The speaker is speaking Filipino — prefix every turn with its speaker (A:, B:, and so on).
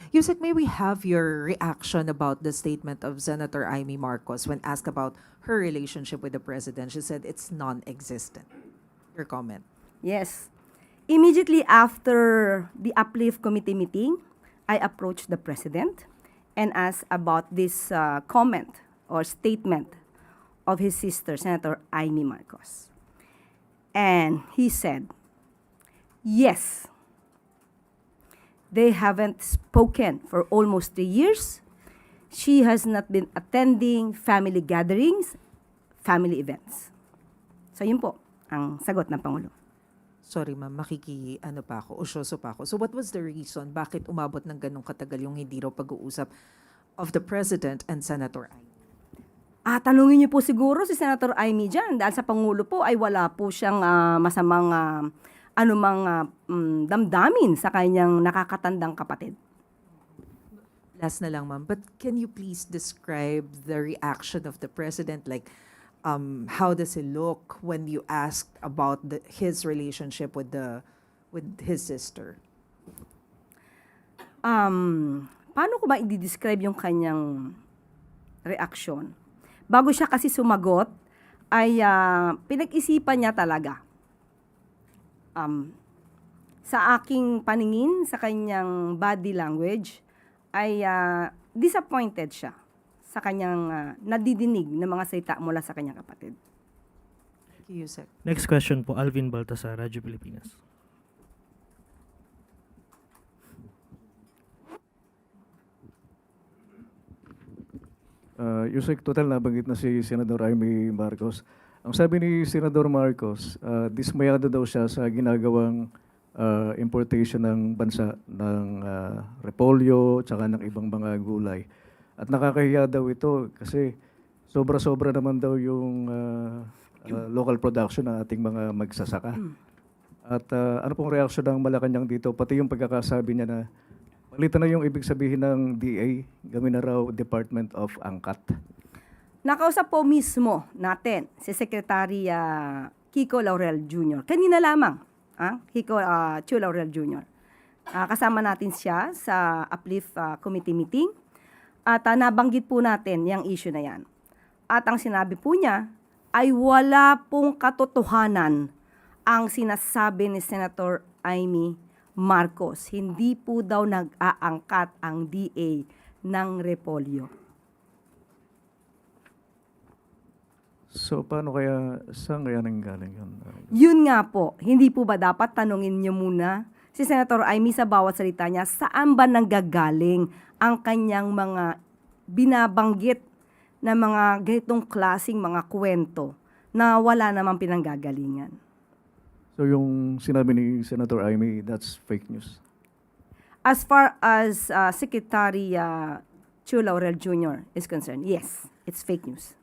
A: Yusek, may we have your reaction about the statement of Senator Amy Marcos when asked about her relationship with the president? She said it's non-existent. Your comment.
B: Yes. Immediately after the Uplift Committee meeting, I approached the President and asked about this comment or statement of his sister, Senator Amy Marcos. And he said, yes, they haven't spoken for almost 3 years. She has not been attending family gatherings, family events. So yun po ang sagot ng Pangulo.
A: Sorry ma'am, ano pa ako, usyoso pa ako. So what was the reason bakit umabot ng ganong katagal yung hindi raw pag-uusap of the President and Senator Amy?
B: Tanungin niyo po siguro si Senator Amy dyan dahil sa Pangulo po ay wala po siyang masamang anumang damdamin sa kanyang nakakatandang kapatid.
A: Last na lang ma'am, but can you please describe the reaction of the President? Like, how does he look when you asked about his relationship with his sister?
B: Paano ko ba i-describe yung kanyang reaksyon? Bago siya kasi sumagot, ay pinag-isipan niya talaga. Sa aking paningin, sa kanyang body language, ay disappointed siya sa kanyang nadidinig ng mga salita mula sa kanyang kapatid.
A: Thank you, Yusek.
C: Next question po, Alvin Baltasar, Radyo Pilipinas.
D: Yusek, total nabanggit na si Senador Amy Marcos. Ang sabi ni Senador Marcos, dismayado daw siya sa ginagawang importation ng bansa ng repolyo tsaka ng ibang mga gulay. At nakakahiya daw ito kasi sobra-sobra naman daw yung local production ng ating mga magsasaka. At ano pong reaksyon ng Malacanang dito, pati yung pagkakasabi niya na palitan na yung ibig sabihin ng DA, gawin na raw Department of Angkat.
B: Nakausap po mismo natin si Secretary Kiko Laurel Jr. Kanina lamang, Kiko Chu Laurel Jr. Kasama natin siya sa Uplift Committee meeting at nabanggit po natin yung issue na yan. At ang sinabi po niya ay wala pong katotohanan ang sinasabi ni Senator Amy Marcos. Hindi po daw nag-aangkat ang DA ng repolyo.
D: So paano kaya, saan kaya nanggaling yun?
B: Yun nga po, hindi po ba dapat tanungin niyo muna si Senator Amy sa bawat salita niya, saan ba nanggagaling ang kanyang mga binabanggit na mga ganitong klaseng mga kwento na wala namang pinanggagalingan.
D: So yung sinabi ni Senator Amy, that's fake news.
B: As far as Secretary Chu Laurel Jr. is concerned, yes, it's fake news.